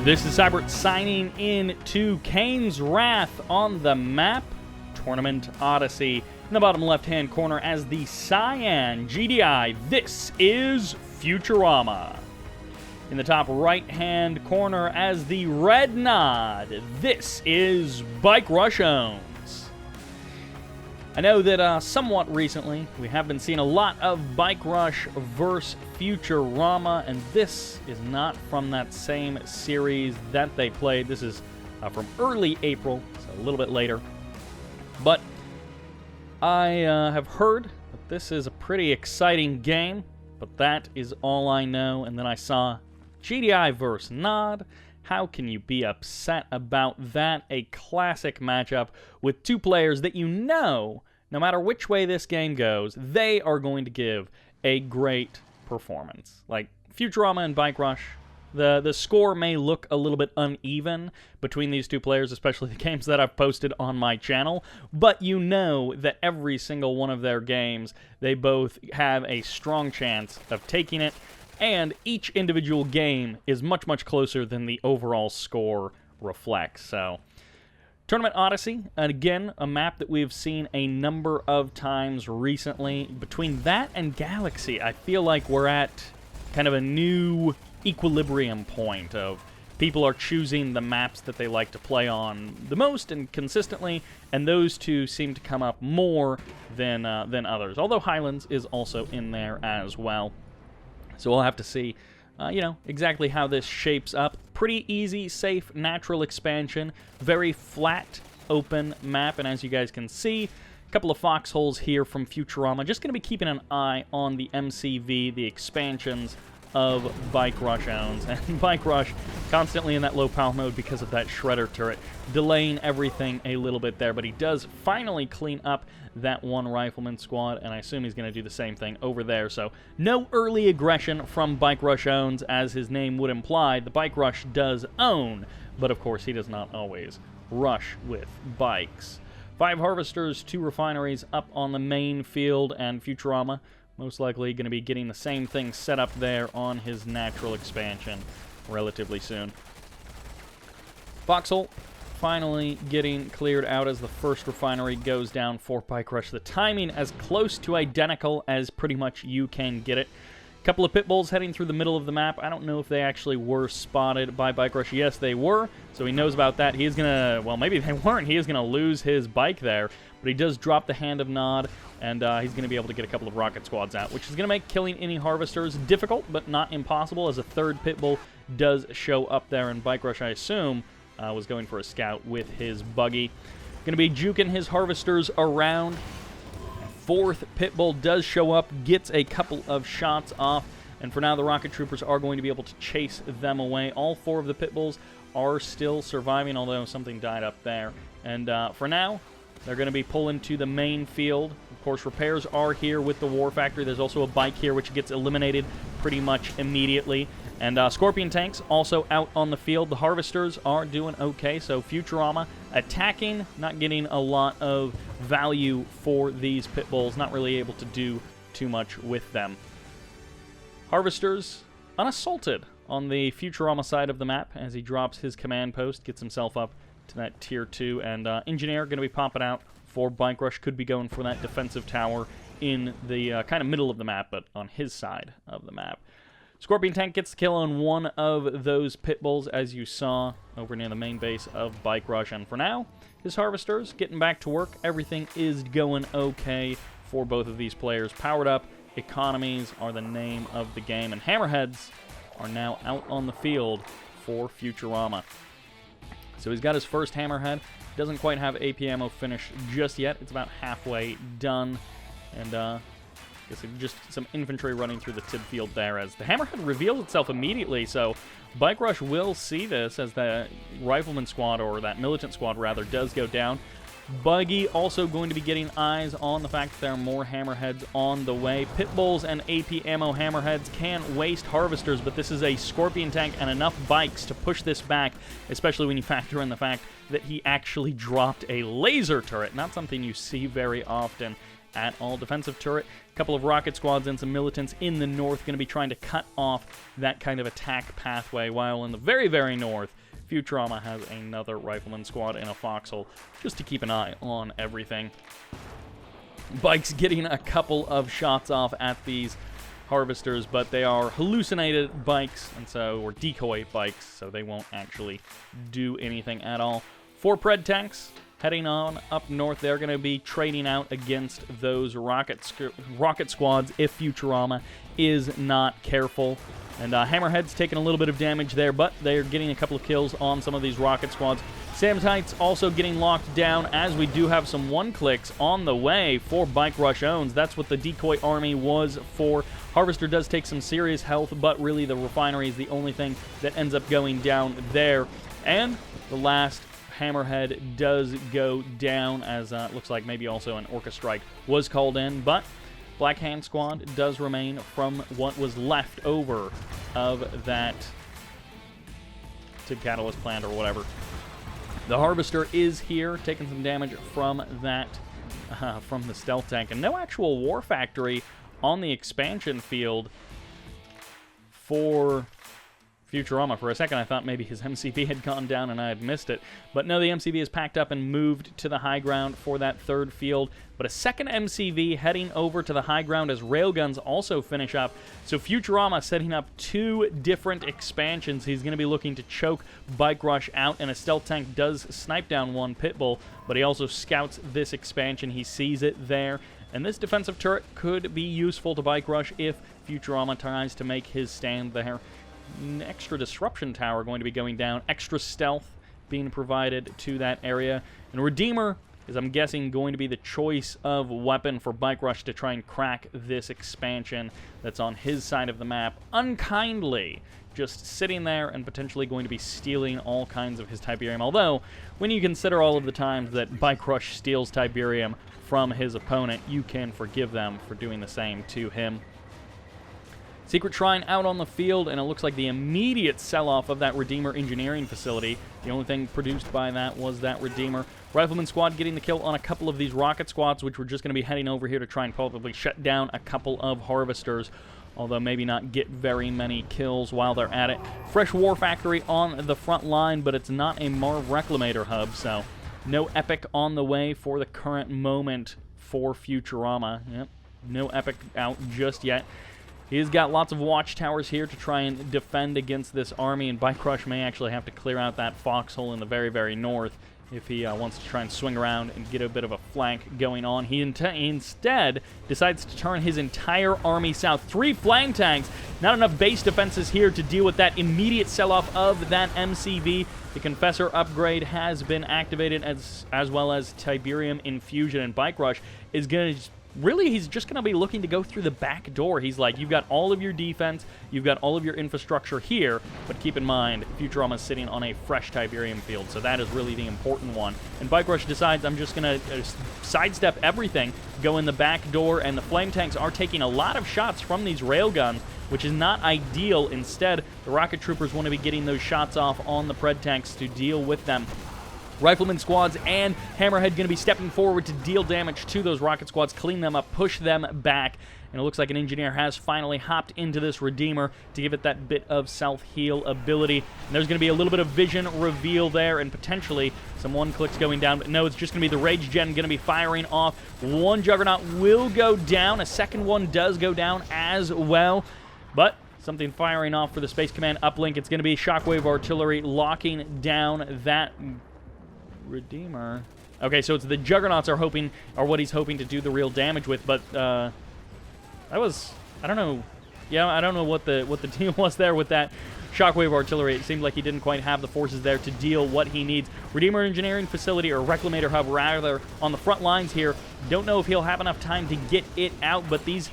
This is Sybert signing in to Kane's Wrath on the map, Tournament Odyssey. In the bottom left-hand corner as the cyan GDI, this is Futurama. In the top right-hand corner as the red nod, this is BikeRushOwnz. I know that somewhat recently we have been seeing a lot of Bike Rush vs. Futurama, and this is not from that same series that they played. This is from early April, so a little bit later. But I have heard that this is a pretty exciting game, but that is all I know. And then I saw GDI vs. Nod. How can you be upset about that? A classic matchup with two players that you know, no matter which way this game goes, they are going to give a great performance. Like Futurama and Bike Rush, the score may look a little bit uneven between these two players, especially the games that I've posted on my channel, but you know that every single one of their games, they both have a strong chance of taking it, and each individual game is much, much closer than the overall score reflects. So, Tournament Odyssey, and again, a map that we've seen a number of times recently. Between that and Galaxy, I feel like we're at kind of a new equilibrium point of people are choosing the maps that they like to play on the most and consistently, and those two seem to come up more than others. Although Highlands is also in there as well. So we'll have to see, exactly how this shapes up. Pretty easy, safe, natural expansion. Very flat, open map. And as you guys can see, a couple of foxholes here from Futurama. Just going to be keeping an eye on the MCV, the expansions of BikeRushOwnz. And Bike Rush constantly in that low power mode because of that shredder turret, delaying everything a little bit there. But he does finally clean up that one rifleman squad, and I assume he's going to do the same thing over there. So no early aggression from BikeRushOwnz, as his name would imply. The Bike Rush does own, but of course he does not always rush with bikes. 5 harvesters, 2 refineries up on the main field, and Futurama most likely going to be getting the same thing set up there on his natural expansion relatively soon. Foxhole finally getting cleared out as the first refinery goes down for Bike Rush. The timing as close to identical as pretty much you can get it. A couple of pit bulls heading through the middle of the map. I don't know if they actually were spotted by Bike Rush. Yes, they were, so he knows about that. He is going to, well, maybe they weren't. He is going to lose his bike there, but he does drop the Hand of Nod, and he's going to be able to get a couple of rocket squads out, which is going to make killing any harvesters difficult, but not impossible, as a third pit bull does show up there, and Bike Rush, I assume, was going for a scout with his buggy. Going to be juking his harvesters around. Fourth pit bull does show up, gets a couple of shots off, and for now the rocket troopers are going to be able to chase them away. All 4 of the pit bulls are still surviving, although something died up there. And for now, they're going to be pulling to the main field. Of course, repairs are here with the War Factory. There's also a bike here, which gets eliminated pretty much immediately. And Scorpion tanks also out on the field. The harvesters are doing okay, so Futurama attacking, not getting a lot of value for these pit bulls, not really able to do too much with them. Harvesters unassaulted on the Futurama side of the map as he drops his command post, gets himself up to that tier 2, and Engineer going to be popping out for Bike Rush. Could be going for that defensive tower in the kind of middle of the map, but on his side of the map. Scorpion tank gets the kill on one of those pit bulls, as you saw over near the main base of Bike Rush. And for now, his harvesters getting back to work. Everything is going okay for both of these players. Powered up economies are the name of the game, and hammerheads are now out on the field for Futurama. So he's got his first hammerhead. Doesn't quite have AP ammo finished just yet. It's about halfway done, and guess just some infantry running through the Tib field there as the hammerhead reveals itself immediately, so Bike Rush will see this as the rifleman squad, or that militant squad rather, does go down. Buggy also going to be getting eyes on the fact that there are more hammerheads on the way. Pit bulls and AP ammo hammerheads can waste harvesters, but this is a Scorpion tank and enough bikes to push this back, especially when you factor in the fact that he actually dropped a laser turret, not something you see very often at all. Defensive turret, a couple of rocket squads and some militants in the north going to be trying to cut off that kind of attack pathway, while in the very, very north, Futurama has another rifleman squad and a foxhole just to keep an eye on everything. Bike's getting a couple of shots off at these harvesters, but they are hallucinated bikes, and so, or decoy bikes, so they won't actually do anything at all. 4 pred tanks heading on up north. They're going to be trading out against those rocket squads if Futurama is not careful. And Hammerhead's taking a little bit of damage there, but they're getting a couple of kills on some of these rocket squads. Samtite's also getting locked down, as we do have some one-clicks on the way for BikeRushOwnz. That's what the decoy army was for. Harvester does take some serious health, but really the refinery is the only thing that ends up going down there. And the last Hammerhead does go down, as it looks like maybe also an Orca Strike was called in, but Black Hand Squad does remain from what was left over of that Tib Catalyst plant or whatever. The Harvester is here, taking some damage from that, from the stealth tank. And no actual war factory on the expansion field for Futurama. For a second, I thought maybe his MCV had gone down and I had missed it. But no, the MCV is packed up and moved to the high ground for that third field. But a second MCV heading over to the high ground as railguns also finish up. So Futurama setting up 2 different expansions. He's going to be looking to choke Bike Rush out, and a stealth tank does snipe down one Pitbull, but he also scouts this expansion. He sees it there. And this defensive turret could be useful to Bike Rush if Futurama tries to make his stand there. An extra disruption tower going to be going down, extra stealth being provided to that area, and Redeemer is, I'm guessing, going to be the choice of weapon for Bike Rush to try and crack this expansion that's on his side of the map, unkindly just sitting there and potentially going to be stealing all kinds of his Tiberium. Although, when you consider all of the times that Bike Rush steals Tiberium from his opponent, you can forgive them for doing the same to him. Secret Shrine out on the field, and it looks like the immediate sell-off of that Redeemer engineering facility. The only thing produced by that was that Redeemer. Rifleman squad getting the kill on a couple of these rocket squads, which we're just going to be heading over here to try and probably shut down a couple of harvesters, although maybe not get very many kills while they're at it. Fresh War Factory on the front line, but it's not a Marv Reclamator hub, so no Epic on the way for the current moment for Futurama. Yep, no Epic out just yet. He's got lots of watchtowers here to try and defend against this army, and Bike Rush may actually have to clear out that foxhole in the very, very north if he wants to try and swing around and get a bit of a flank going on. He instead decides to turn his entire army south. 3 flying tanks, not enough base defenses here to deal with that immediate sell-off of that MCV. The Confessor upgrade has been activated, as well as Tiberium Infusion, and Bike Rush is going to... Really, he's just going to be looking to go through the back door. He's like, you've got all of your defense, you've got all of your infrastructure here, but keep in mind, Futurama's sitting on a fresh Tiberium field, so that is really the important one. And Bike Rush decides, I'm just going to sidestep everything, go in the back door, and the flame tanks are taking a lot of shots from these railguns, which is not ideal. Instead, the rocket troopers want to be getting those shots off on the pred tanks to deal with them. Rifleman squads and Hammerhead going to be stepping forward to deal damage to those rocket squads, clean them up, push them back. And it looks like an engineer has finally hopped into this Redeemer to give it that bit of self-heal ability. And there's going to be a little bit of vision reveal there and potentially some one-clicks going down. But no, it's just going to be the Rage Gen going to be firing off. One Juggernaut will go down. A second one does go down as well. But something firing off for the Space Command uplink. It's going to be Shockwave Artillery locking down that Redeemer. Okay, so it's the Juggernauts are what he's hoping to do the real damage with, but I don't know. Yeah, I don't know what the deal was there with that Shockwave Artillery. It seemed like he didn't quite have the forces there to deal what he needs. Redeemer Engineering Facility, or Reclamator Hub rather, on the front lines here. Don't know if he'll have enough time to get it out, but these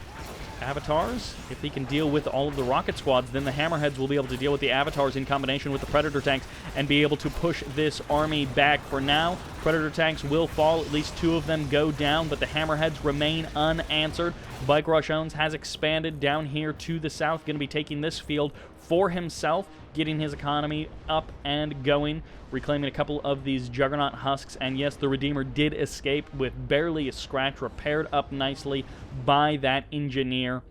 avatars, if he can deal with all of the rocket squads, then the Hammerheads will be able to deal with the avatars in combination with the Predator tanks and be able to push this army back. For now, Predator tanks will fall, at least 2 of them go down, but the Hammerheads remain unanswered. BikeRushOwnz has expanded down here to the south, going to be taking this field for himself, getting his economy up and going, reclaiming a couple of these Juggernaut husks, and yes, the Redeemer did escape with barely a scratch, repaired up nicely by that engineer.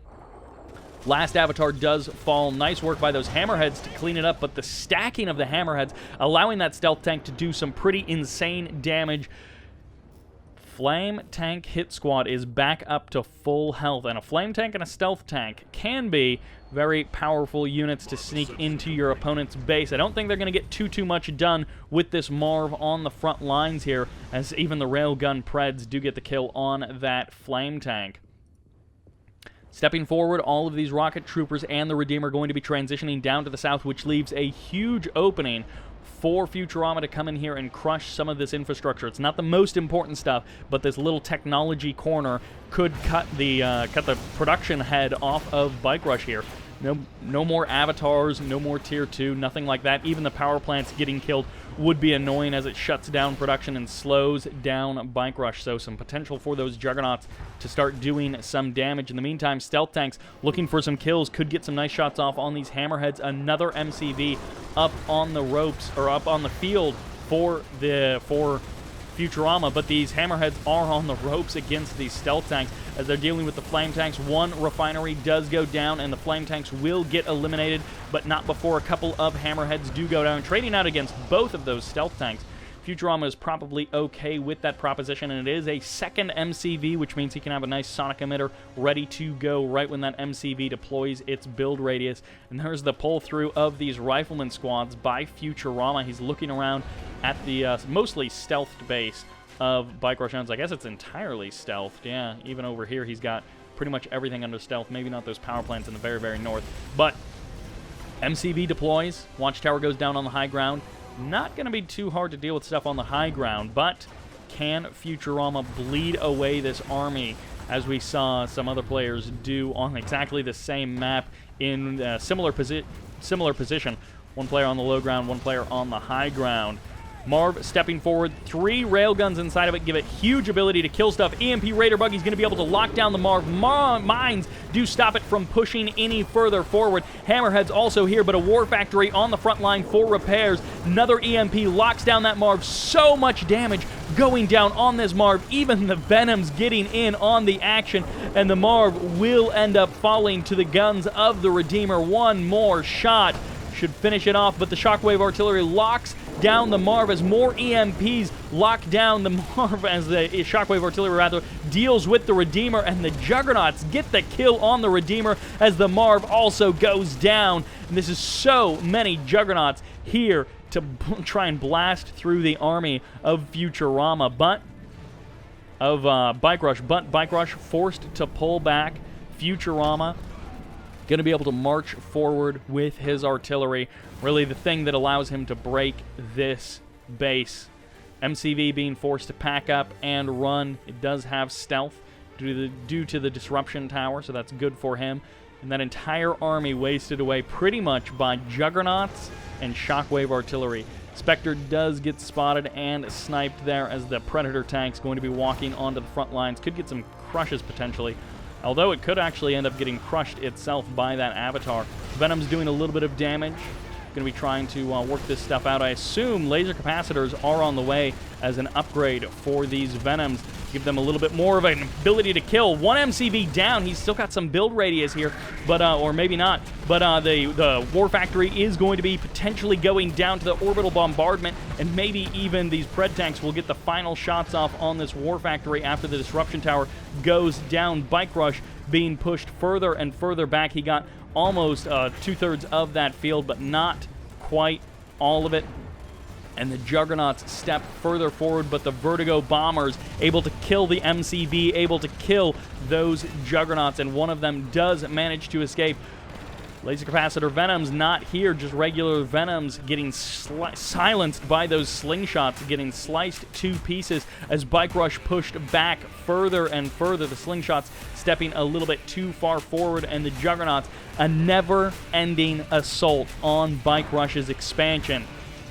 Last avatar does fall. Nice work by those Hammerheads to clean it up, but the stacking of the Hammerheads allowing that stealth tank to do some pretty insane damage. Flame tank hit squad is back up to full health, and a flame tank and a stealth tank can be very powerful units to sneak into your opponent's base. I don't think they're going to get too much done with this Marv on the front lines here, as even the railgun Preds do get the kill on that flame tank. Stepping forward, all of these rocket troopers and the Redeemer are going to be transitioning down to the south, which leaves a huge opening for Futurama to come in here and crush some of this infrastructure. It's not the most important stuff, but this little technology corner could cut the production head off of Bike Rush here. No more avatars, no more tier 2, nothing like that. Even the power plants getting killed would be annoying as it shuts down production and slows down Bike Rush. So some potential for those Juggernauts to start doing some damage. In the meantime, stealth tanks looking for some kills could get some nice shots off on these Hammerheads. Another MCV up on the ropes, or up on the field for Futurama, but these Hammerheads are on the ropes against these stealth tanks as they're dealing with the flame tanks. One refinery does go down, and the flame tanks will get eliminated, but not before a couple of Hammerheads do go down, trading out against both of those stealth tanks. Futurama is probably okay with that proposition, and it is a second MCV, which means he can have a nice sonic emitter ready to go right when that MCV deploys its build radius. And there's the pull-through of these rifleman squads by Futurama. He's looking around at the mostly stealthed base of BikeRushOwnz. I guess it's entirely stealthed. Yeah, even over here he's got pretty much everything under stealth. Maybe not those power plants in the very north. But MCV deploys. Watchtower goes down on the high ground. Not going to be too hard to deal with stuff on the high ground, but can Futurama bleed away this army as we saw some other players do on exactly the same map in a similar position? One player on the low ground, one player on the high ground. Marv stepping forward, 3 railguns inside of it, give it huge ability to kill stuff. EMP Raider Buggy's going to be able to lock down the Marv. Mines do stop it from pushing any further forward. Hammerhead's also here, but a War Factory on the front line for repairs. Another EMP locks down that Marv. So much damage going down on this Marv. Even the Venoms getting in on the action, and the Marv will end up falling to the guns of the Redeemer. One more shot should finish it off, but the Shockwave Artillery locks down the Marv as more EMPs lock down the Marv, as the Shockwave Artillery rather deals with the Redeemer, and the Juggernauts get the kill on the Redeemer as the Marv also goes down. And this is so many Juggernauts here to try and blast through the army of Futurama, but of Bike Rush. But Bike Rush forced to pull back. Futurama going to be able to march forward with his artillery. Really the thing that allows him to break this base. MCV being forced to pack up and run. It does have stealth due to the disruption tower, so that's good for him. And that entire army wasted away pretty much by Juggernauts and Shockwave Artillery. Spectre does get spotted and sniped there as the Predator tank's going to be walking onto the front lines. Could get some crushes potentially, although it could actually end up getting crushed itself by that avatar. Venom's doing a little bit of damage. Going to be trying to work this stuff out. I assume laser capacitors are on the way as an upgrade for these Venoms. Give them a little bit more of an ability to kill. One MCV down. He's still got some build radius here, but or maybe not. But the War Factory is going to be potentially going down to the orbital bombardment, and maybe even these Pred tanks will get the final shots off on this War Factory after the disruption tower goes down. Bike Rush being pushed further and further back. He got almost 2/3 of that field, but not quite all of it. And the Juggernauts step further forward, but the Vertigo bombers able to kill the MCV, able to kill those Juggernauts, and one of them does manage to escape. Laser capacitor Venoms not here, just regular Venoms getting silenced by those slingshots, getting sliced to pieces as Bike Rush pushed back further and further. The slingshots stepping a little bit too far forward, and the Juggernauts, a never-ending assault on Bike Rush's expansion.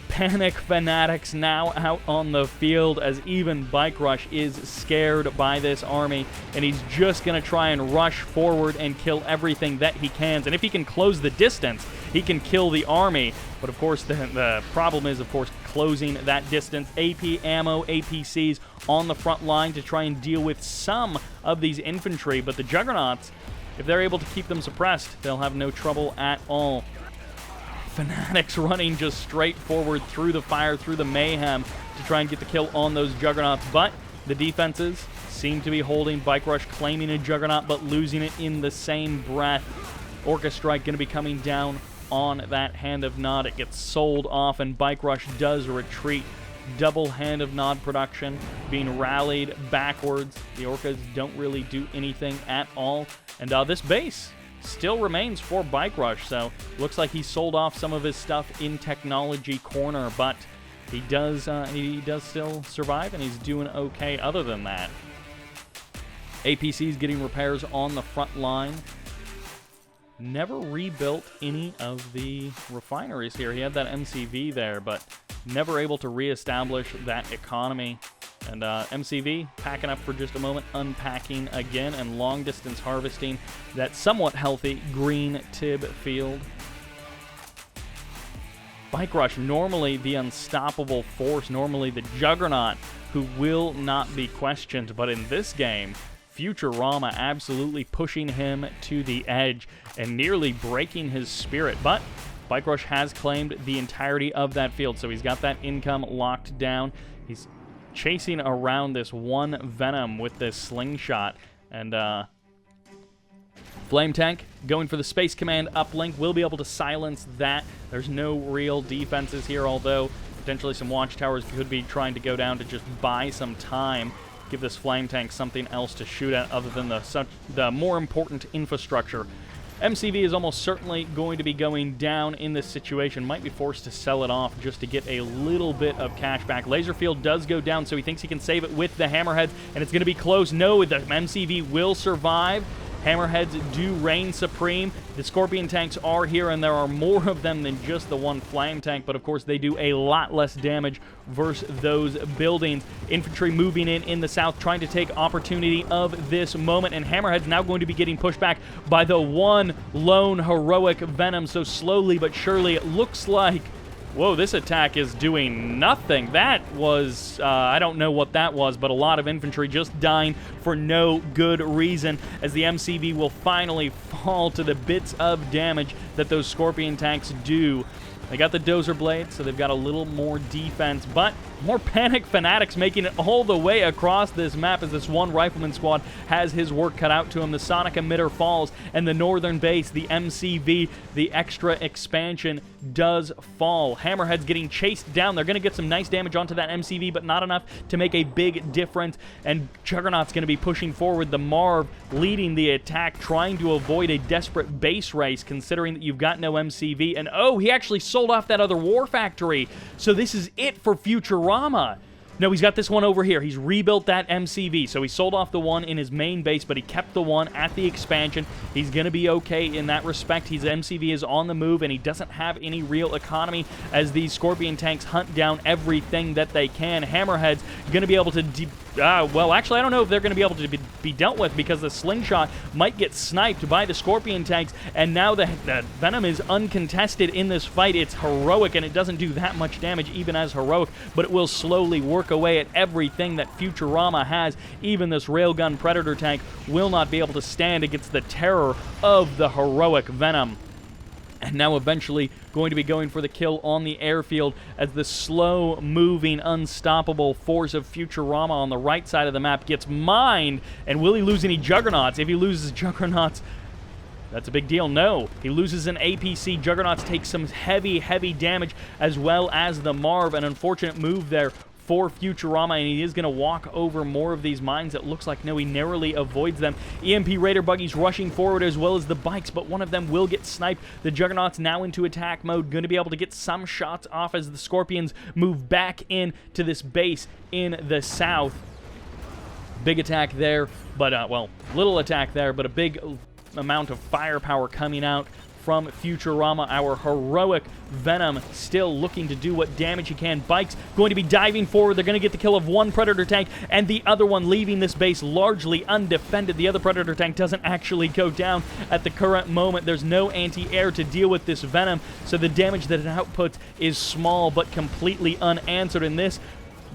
panic fanatics now out on the field, as even BikeRush is scared by this army, and he's just going to try and rush forward and kill everything that he can. And if he can close the distance, he can kill the army. But of course, the problem is, of course, closing that distance. AP ammo, APCs on the front line to try and deal with some of these infantry, but the Juggernauts, if they're able to keep them suppressed, they'll have no trouble at all. Fanatics running just straight forward through the fire, through the mayhem to try and get the kill on those Juggernauts, but the defenses seem to be holding. BikeRush claiming a Juggernaut, but losing it in the same breath. Orca Strike going to be coming down on that Hand of Nod. It gets sold off, and BikeRush does retreat. Double Hand of Nod production being rallied backwards. The Orcas don't really do anything at all, and this base still remains for BikeRush, so looks like he sold off some of his stuff in Technology Corner, but he does still survive, and he's doing okay other than that. APC's getting repairs on the front line. Never rebuilt any of the refineries here. He had that MCV there, but never able to reestablish that economy. And MCV packing up for just a moment, unpacking again, and long-distance harvesting that somewhat healthy green Tib field. BikeRush, normally the unstoppable force, normally the juggernaut who will not be questioned, but in this game, Futurama absolutely pushing him to the edge and nearly breaking his spirit. But BikeRush has claimed the entirety of that field, so he's got that income locked down. He's chasing around this one Venom with this slingshot, and Flame Tank going for the Space Command uplink will be able to silence that. There's no real defenses here, although potentially some watchtowers could be trying to go down to just buy some time, give this Flame Tank something else to shoot at other than the more important infrastructure. MCV is almost certainly going to be going down in this situation. Might be forced to sell it off just to get a little bit of cash back. Laserfield does go down, so he thinks he can save it with the Hammerheads, and it's going to be close. No, the MCV will survive. Hammerheads do reign supreme. The Scorpion tanks are here, and there are more of them than just the one Flame Tank, but of course they do a lot less damage versus those buildings. Infantry moving in the south, trying to take opportunity of this moment, and Hammerhead's now going to be getting pushed back by the one lone heroic Venom. So slowly but surely, it looks like, whoa, this attack is doing nothing. That was, I don't know what that was, but a lot of infantry just dying for no good reason, as the MCV will finally fall to the bits of damage that those Scorpion tanks do. They got the Dozer Blade, so they've got a little more defense, but more Panic Fanatics making it all the way across this map, as this one Rifleman squad has his work cut out to him. The Sonic Emitter falls, and the northern base, the MCV, the extra expansion, does fall. Hammerhead's getting chased down. They're going to get some nice damage onto that MCV, but not enough to make a big difference, and Juggernaut's going to be pushing forward. The Marv leading the attack, trying to avoid a desperate base race, considering that you've got no MCV, and oh, he actually sold off that other war factory, so this is it for Futurama. No, he's got this one over here. He's rebuilt that MCV, so he sold off the one in his main base, but he kept the one at the expansion. He's going to be okay in that respect. His MCV is on the move, and he doesn't have any real economy as these Scorpion tanks hunt down everything that they can. Hammerhead's going to be able to well, actually, I don't know if they're going to be able to be dealt with, because the slingshot might get sniped by the Scorpion tanks, and now the Venom is uncontested in this fight. It's heroic, and it doesn't do that much damage even as heroic, but it will slowly work away at everything that Futurama has. Even this Railgun Predator tank will not be able to stand against the terror of the heroic Venom. And now eventually going to be going for the kill on the airfield, as the slow-moving, unstoppable force of Futurama on the right side of the map gets mined. And will he lose any Juggernauts? If he loses Juggernauts, that's a big deal. No, he loses an APC. Juggernauts take some heavy, heavy damage, as well as the Marv. An unfortunate move there for Futurama, and he is going to walk over more of these mines. It looks like, no, he narrowly avoids them. EMP Raider buggies rushing forward, as well as the bikes, but one of them will get sniped. The Juggernaut's now into attack mode, going to be able to get some shots off as the Scorpions move back into this base in the south. Big attack there, but, well, little attack there, but a big amount of firepower coming out from Futurama, our heroic Venom, still looking to do what damage he can. Bike's going to be diving forward. They're going to get the kill of one Predator tank, and the other one leaving this base largely undefended. The other Predator tank doesn't actually go down at the current moment. There's no anti-air to deal with this Venom, so the damage that it outputs is small but completely unanswered in this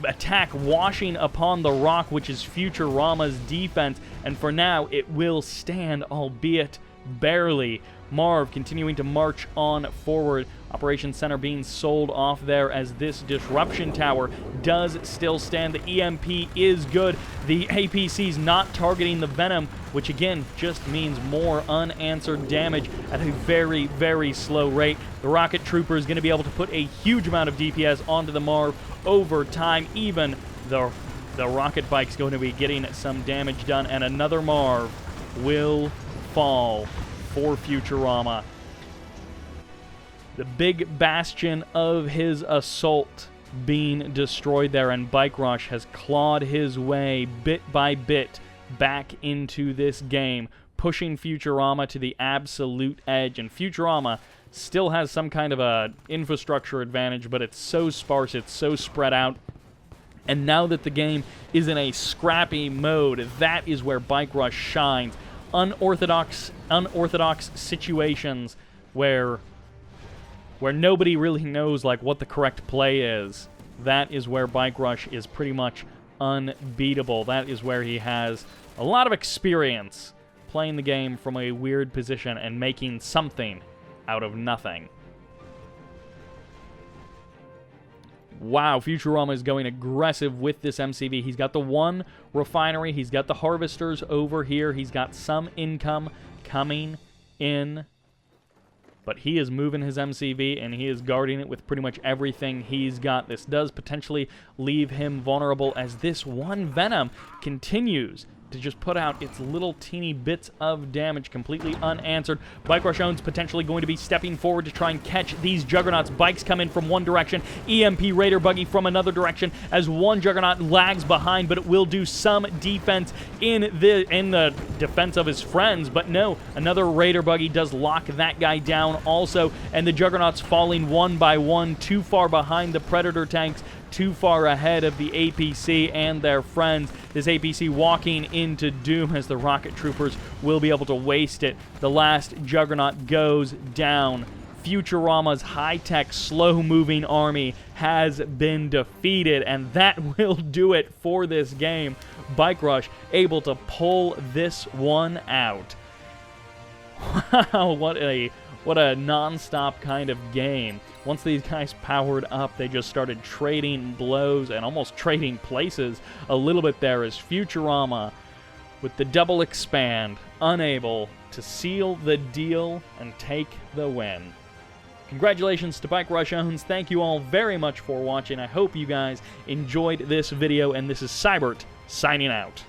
attack, washing upon the rock, which is Futurama's defense, and for now it will stand, albeit barely. Marv continuing to march on forward. Operations Center being sold off there as this disruption tower does still stand. The EMP is good. The APC's not targeting the Venom, which again just means more unanswered damage at a very, very slow rate. The Rocket Trooper is going to be able to put a huge amount of DPS onto the Marv over time. Even the Rocket Bike's going to be getting some damage done, and another Marv will fall for Futurama. The big bastion of his assault being destroyed there, and Bike Rush has clawed his way bit by bit back into this game, pushing Futurama to the absolute edge. And Futurama still has some kind of a infrastructure advantage, but it's so sparse, it's so spread out. And now that the game is in a scrappy mode, that is where Bike Rush shines. Unorthodox situations where nobody really knows like what the correct play is. That is where Bike Rush is pretty much unbeatable. That is where he has a lot of experience playing the game from a weird position and making something out of nothing. Wow, Futurama is going aggressive with this MCV. He's got the one refinery. He's got the harvesters over here. He's got some income coming in. But he is moving his MCV, and he is guarding it with pretty much everything he's got. This does potentially leave him vulnerable as this one Venom continues to just put out its little teeny bits of damage, completely unanswered. BikeRushOwnz potentially going to be stepping forward to try and catch these Juggernauts. Bikes come in from one direction, EMP Raider Buggy from another direction, as one Juggernaut lags behind, but it will do some defense in the defense of his friends. But no, another Raider Buggy does lock that guy down also, and the Juggernauts falling one by one, too far behind the Predator tanks, too far ahead of the APC and their friends. This APC walking into doom as the Rocket Troopers will be able to waste it. The last Juggernaut goes down. Futurama's high-tech, slow-moving army has been defeated, and that will do it for this game. Bike Rush able to pull this one out. Wow, what a non-stop kind of game. Once these guys powered up, they just started trading blows and almost trading places a little bit there as Futurama, with the double expand, unable to seal the deal and take the win. Congratulations to BikeRushOwnz. Thank you all very much for watching. I hope you guys enjoyed this video, and this is Sybert signing out.